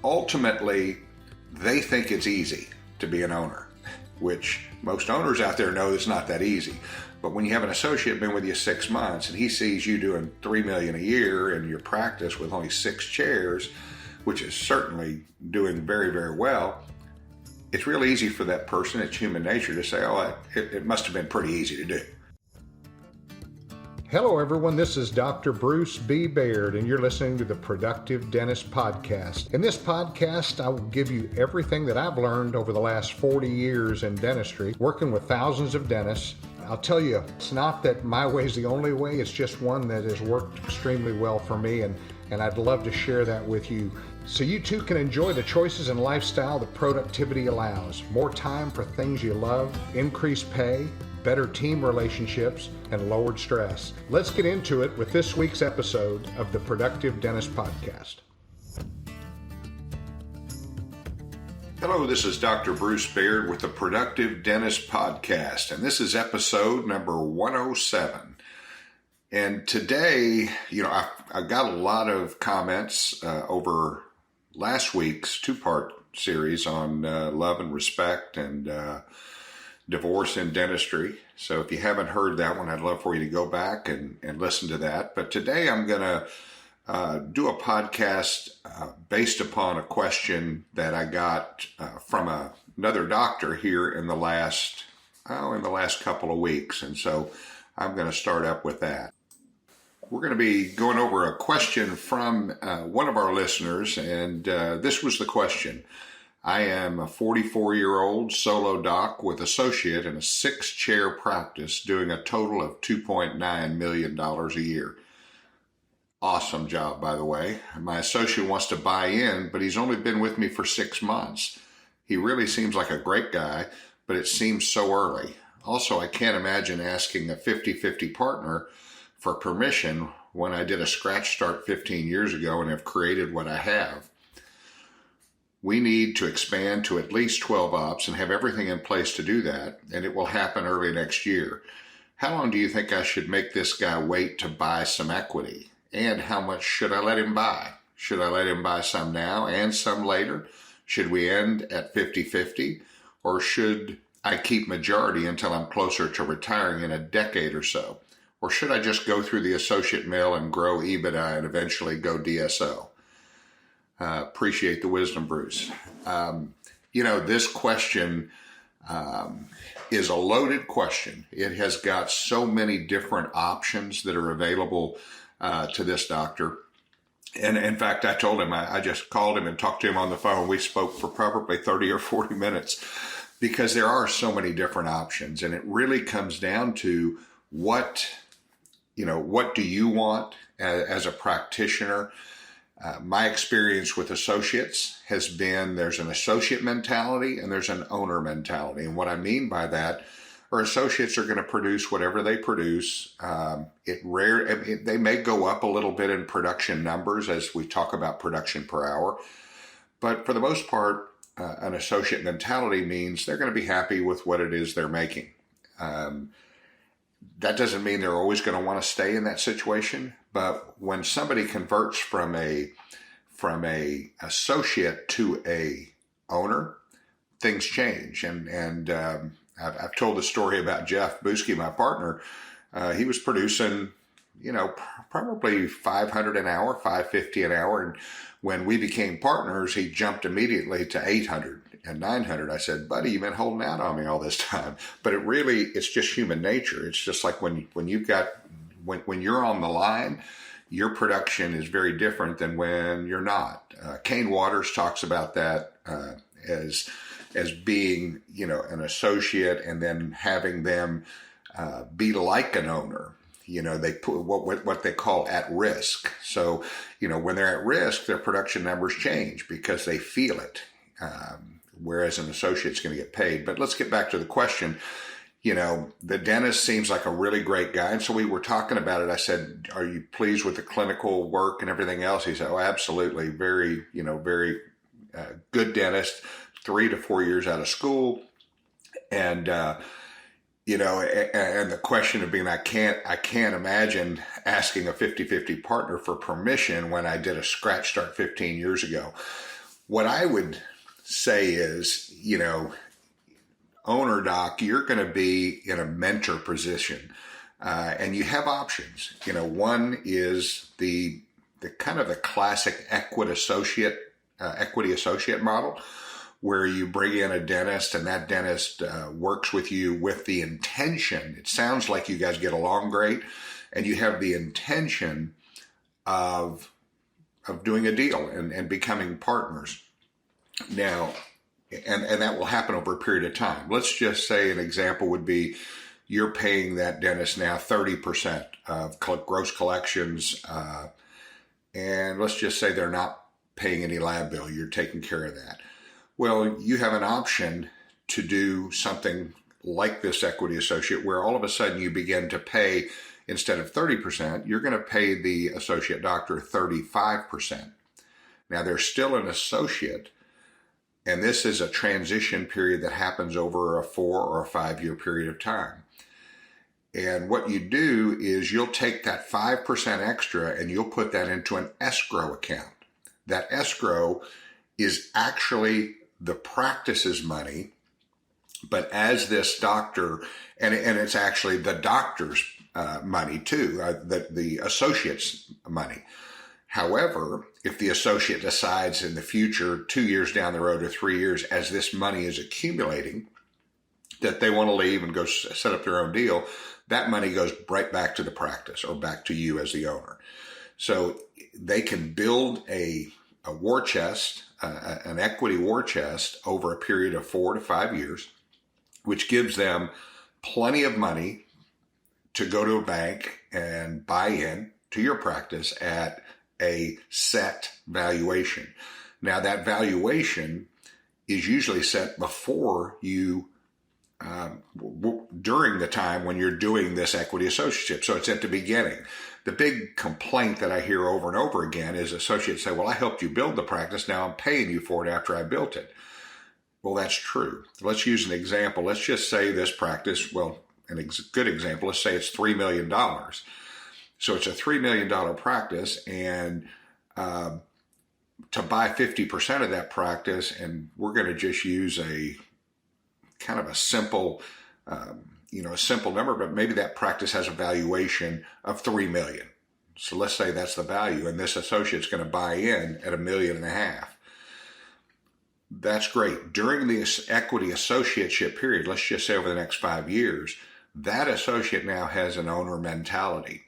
ultimately, they think it's easy to be an owner, which most owners out there know it's not that easy. But when you have an associate been with you 6 months and he sees you doing $3 million a year in your practice with only 6 chairs, which is certainly doing very, very well, it's real easy for that person, it's human nature, to say, oh, it must have been pretty easy to do. Hello, everyone. This is Dr. Bruce B. Baird, and you're listening to the Productive Dentist Podcast. In this podcast, I will give you everything that I've learned over the last 40 years in dentistry, working with thousands of dentists. I'll tell you, it's not that my way is the only way. It's just one that has worked extremely well for me, and I'd love to share that with you so you too can enjoy the choices and lifestyle that productivity allows. More time for things you love, increased pay, better team relationships, and lowered stress. Let's get into it with this week's episode of the Productive Dentist Podcast. Hello, this is Dr. Bruce Baird with the Productive Dentist Podcast, and this is episode number 107. And today, I got a lot of comments over last week's 2-part series on love and respect and divorce in dentistry. So if you haven't heard that one, I'd love for you to go back and listen to that. But today I'm going to do a podcast based upon a question that I got from another doctor here in the last couple of weeks. And so I'm going to start up with that. We're going to be going over a question from one of our listeners, and this was the question. I am a 44-year-old solo doc with associate in a 6-chair practice doing a total of $2.9 million a year. Awesome job, by the way. My associate wants to buy in, but he's only been with me for 6 months. He really seems like a great guy, but it seems so early. Also, I can't imagine asking a 50-50 partner for permission when I did a scratch start 15 years ago and have created what I have. We need to expand to at least 12 ops and have everything in place to do that, and it will happen early next year. How long do you think I should make this guy wait to buy some equity? And how much should I let him buy? Should I let him buy some now and some later? Should we end at 50-50? Or should I keep majority until I'm closer to retiring in a decade or so? Or should I just go through the associate mill and grow EBITDA and eventually go DSO? Appreciate the wisdom, Bruce. This question is a loaded question. It has got so many different options that are available to this doctor. And in fact, I told him, I just called him and talked to him on the phone. We spoke for probably 30 or 40 minutes because there are so many different options. And it really comes down to what do you want as a practitioner? My experience with associates has been there's an associate mentality and there's an owner mentality. And what I mean by that are associates are going to produce whatever they produce. They may go up a little bit in production numbers as we talk about production per hour. But for the most part, an associate mentality means they're going to be happy with what it is they're making. That doesn't mean they're always going to want to stay in that situation. But when somebody converts from a associate to a owner, things change. And I've told the story about Jeff Buski, my partner. He was producing, probably $500 an hour, $550 an hour. And when we became partners, he jumped immediately to $800 and $900. I said, buddy, you've been holding out on me all this time. But it's just human nature. It's just like when you're on the line, your production is very different than when you're not. Kane Waters talks about that as being, an associate and then having them be like an owner. They put what they call at risk. So, when they're at risk, their production numbers change because they feel it. Whereas an associate's going to get paid. But let's get back to the question. The dentist seems like a really great guy. And so we were talking about it. I said, are you pleased with the clinical work and everything else? He said, oh, absolutely. Very good dentist, 3 to 4 years out of school. And, and the question of being, I can't imagine asking a 50-50 partner for permission when I did a scratch start 15 years ago. what I would say is, owner doc, you're going to be in a mentor position, and you have options. One is the kind of the classic equity associate model, where you bring in a dentist and that dentist works with you with the intention. It sounds like you guys get along great, and you have the intention of doing a deal and becoming partners. Now, and that will happen over a period of time. Let's just say an example would be you're paying that dentist now 30% of gross collections, and let's just say they're not paying any lab bill. You're taking care of that. Well, you have an option to do something like this equity associate where all of a sudden you begin to pay, instead of 30%, you're going to pay the associate doctor 35%. Now, they're still an associate, and this is a transition period that happens over a 4 or a 5 year period of time. And what you do is you'll take that 5% extra and you'll put that into an escrow account. That escrow is actually the practice's money, but as this doctor, and it's actually the doctor's money too, the associate's money. However, if the associate decides in the future, 2 years down the road or 3 years, as this money is accumulating, that they want to leave and go set up their own deal, that money goes right back to the practice or back to you as the owner. So they can build a war chest, an equity war chest over a period of 4 to 5 years, which gives them plenty of money to go to a bank and buy in to your practice at a set valuation. Now, that valuation is usually set before you, during the time when you're doing this equity associateship. So it's at the beginning. The big complaint that I hear over and over again is associates say, well, I helped you build the practice. Now I'm paying you for it after I built it. Well, that's true. Let's use an example. Let's just say this practice, well, good example, let's say it's $3 million. So it's a $3 million practice, and to buy 50% of that practice, and we're going to just use a kind of a simple, a simple number, but maybe that practice has a valuation of $3 million. So let's say that's the value, and this associate's going to buy in at $1.5 million. That's great. During this equity associateship period, let's just say over the next 5 years, that associate now has an owner mentality.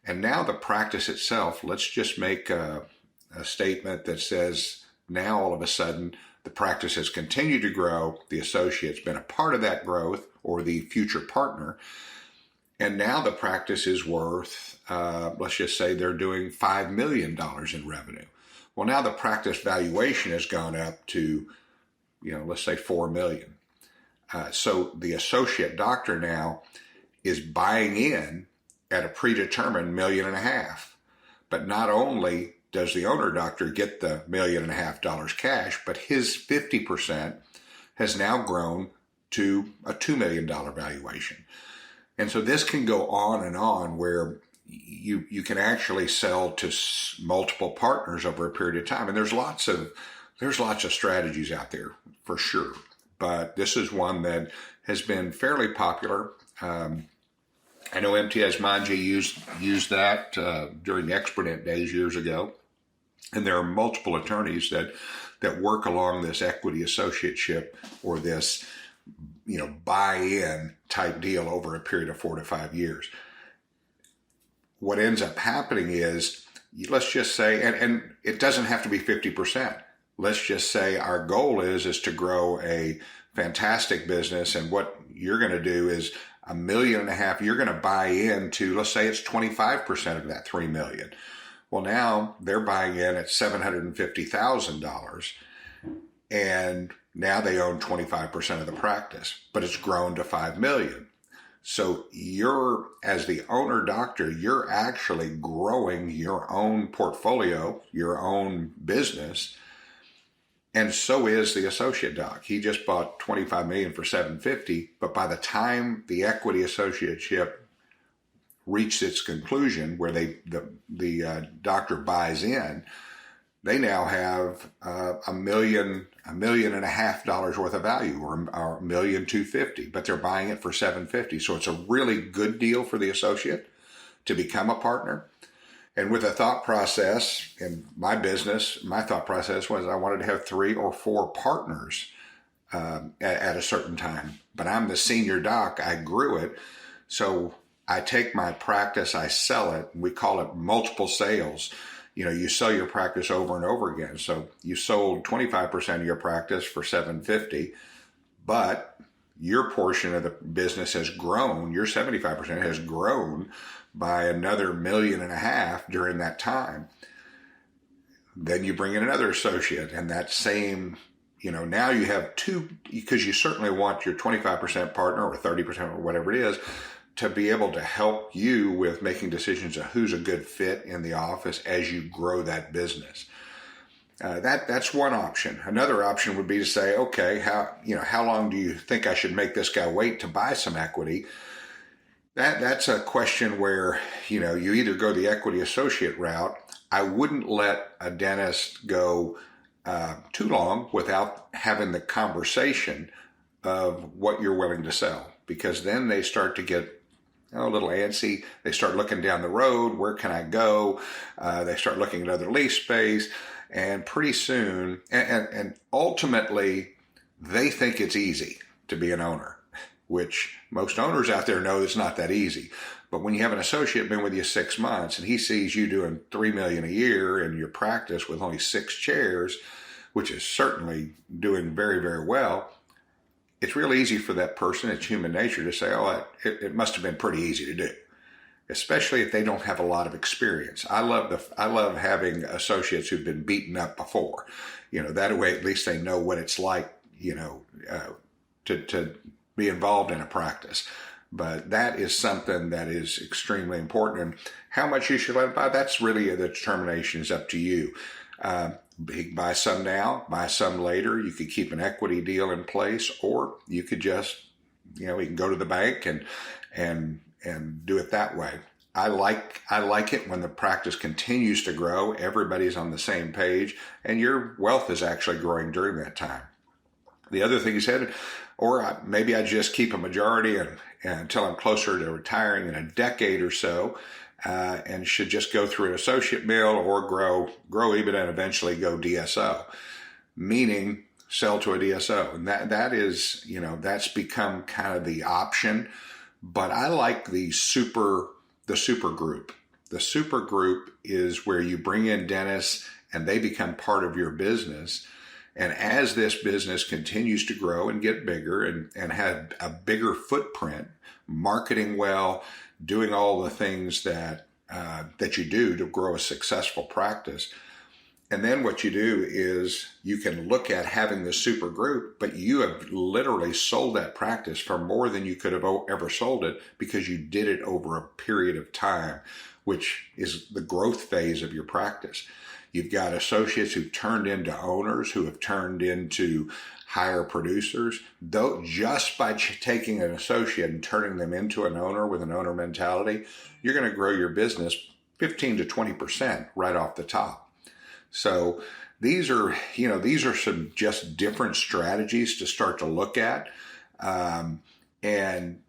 And now the practice itself, let's just make a statement that says now all of a sudden the practice has continued to grow, the associate's been a part of that growth or the future partner, and now the practice is worth, let's just say they're doing $5 million in revenue. Well, now the practice valuation has gone up to, let's say $4 million. So the associate doctor now is buying in at a predetermined $1.5 million. But not only does the owner doctor get the $1.5 million cash, but his 50% has now grown to a $2 million valuation. And so this can go on where you can actually sell to multiple partners over a period of time. And there's lots of strategies out there for sure. But this is one that has been fairly popular. I know MTS Manji used that during the Expert days years ago. And there are multiple attorneys that work along this equity associateship or this, buy-in type deal over a period of 4 to 5 years. What ends up happening is, let's just say, and it doesn't have to be 50%. Let's just say our goal is to grow a fantastic business, and what you're going to do is $1.5 million, you're going to buy into, let's say it's 25% of that $3 million. Well, now they're buying in at $750,000, and now they own 25% of the practice, but it's grown to $5 million. So you're, as the owner doctor, you're actually growing your own portfolio, your own business, and so is the associate doc. He just bought $25 million for $750, but by the time the equity associateship reached its conclusion, where the doctor buys in, they now have $1.5 million worth of value, or $1,250,000, but they're buying it for $750,000. So it's a really good deal for the associate to become a partner. And with a thought process in my business, my thought process was I wanted to have 3 or 4 partners at a certain time. But I'm the senior doc. I grew it. So I take my practice, I sell it. We call it multiple sales. You sell your practice over and over again. So you sold 25% of your practice for $750,000, but your portion of the business has grown. Your 75% has grown by another $1.5 million during that time. Then you bring in another associate, and that same, now you have 2, because you certainly want your 25% partner or 30% or whatever it is to be able to help you with making decisions of who's a good fit in the office as you grow that business. That's one option. Another option would be to say, okay, how long do you think I should make this guy wait to buy some equity? That's a question where, you either go the equity associate route. I wouldn't let a dentist go too long without having the conversation of what you're willing to sell, because then they start to get a little antsy. They start looking down the road. Where can I go? They start looking at other lease space. And pretty soon, and ultimately, they think it's easy to be an owner, which most owners out there know it's not that easy. But when you have an associate been with you 6 months and he sees you doing $3 million a year in your practice with only 6 chairs, which is certainly doing very, very well, it's real easy for that person. It's human nature to say, oh, it must have been pretty easy to do, especially if they don't have a lot of experience. I love having associates who've been beaten up before. That way at least they know what it's like, to be involved in a practice. But that is something that is extremely important. And how much you should let it buy, that's really the determination is up to you. Buy some now, buy some later. You could keep an equity deal in place, or you could just, you can go to the bank and do it that way. I like it when the practice continues to grow. Everybody's on the same page, and your wealth is actually growing during that time. The other thing he said, or maybe I just keep a majority and until I'm closer to retiring in a decade or so, and should just go through an associate mill or grow EBITDA and eventually go DSO, meaning sell to a DSO. And that is, that's become kind of the option. But I like the super group. The super group is where you bring in dentists and they become part of your business. And as this business continues to grow and get bigger and have a bigger footprint, marketing well, doing all the things that you do to grow a successful practice. And then what you do is you can look at having the super group, but you have literally sold that practice for more than you could have ever sold it because you did it over a period of time, which is the growth phase of your practice. You've got associates who've turned into owners, who have turned into higher producers. Though just by taking an associate and turning them into an owner with an owner mentality, you're going to grow your business 15 to 20% right off the top. So these are some just different strategies to start to look at. And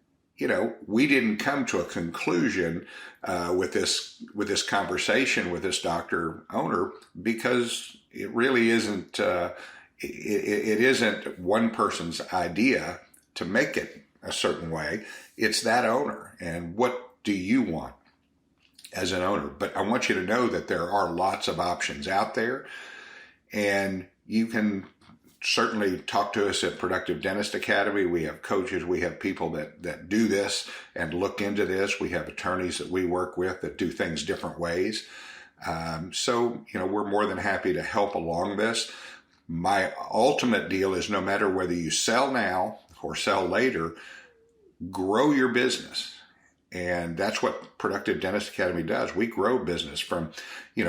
we didn't come to a conclusion with this conversation with this doctor owner because it really isn't. It isn't one person's idea to make it a certain way. It's that owner, and what do you want as an owner? But I want you to know that there are lots of options out there, and you can certainly talk to us at Productive Dentist Academy. We have coaches, we have people that do this and look into this. We have attorneys that we work with that do things different ways. So we're more than happy to help along this. My ultimate deal is no matter whether you sell now or sell later, grow your business. And that's what Productive Dentist Academy does. We grow business from a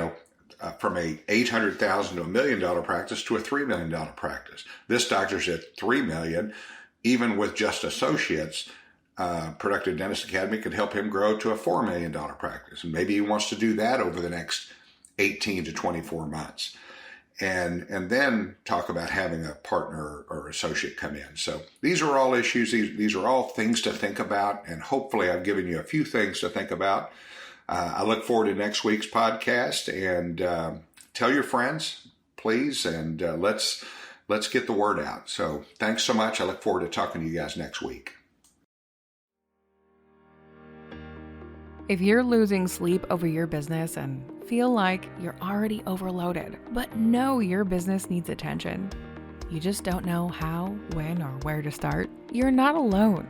$800,000 to $1 million practice to a $3 million practice. This doctor's at $3 million, even with just associates. Productive Dentist Academy could help him grow to a $4 million practice. And maybe he wants to do that over the next 18 to 24 months. and then talk about having a partner or associate come in. So these are all issues. These are all things to think about, and hopefully I've given you a few things to think about. I look forward to next week's podcast, and tell your friends, please, and let's get the word out. So thanks so much. I look forward to talking to you guys next week. If you're losing sleep over your business and feel like you're already overloaded, but know your business needs attention, you just don't know how, when, or where to start, you're not alone.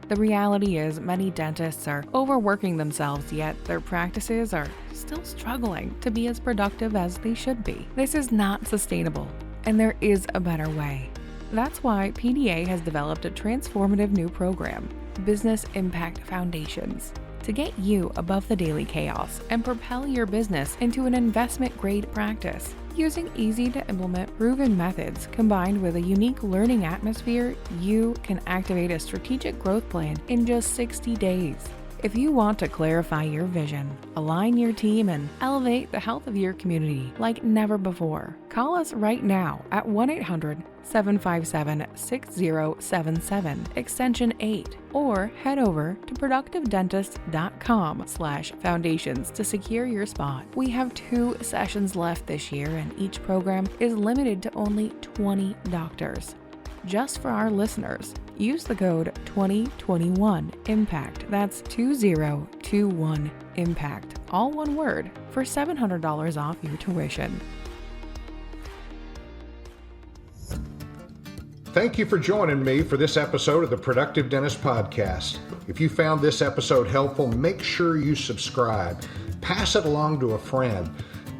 The reality is many dentists are overworking themselves, yet their practices are still struggling to be as productive as they should be. This is not sustainable, and there is a better way. That's why PDA has developed a transformative new program, Business Impact Foundations, to get you above the daily chaos and propel your business into an investment-grade practice. Using easy-to-implement proven methods combined with a unique learning atmosphere, you can activate a strategic growth plan in just 60 days. If you want to clarify your vision, align your team, and elevate the health of your community like never before, call us right now at 1-800-757-6077, extension 8, or head over to productivedentist.com/foundations to secure your spot. We have 2 sessions left this year, and each program is limited to only 20 doctors. Just for our listeners, use the code 2021IMPACT, that's 2021IMPACT, all one word, for $700 off your tuition. Thank you for joining me for this episode of the Productive Dentist Podcast. If you found this episode helpful, make sure you subscribe. Pass it along to a friend.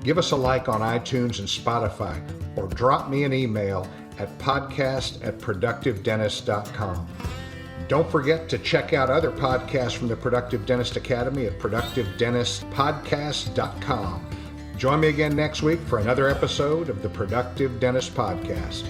Give us a like on iTunes and Spotify, or drop me an email at podcast@productivedentist.com. Don't forget to check out other podcasts from the Productive Dentist Academy at productivedentistpodcast.com. Join me again next week for another episode of the Productive Dentist Podcast.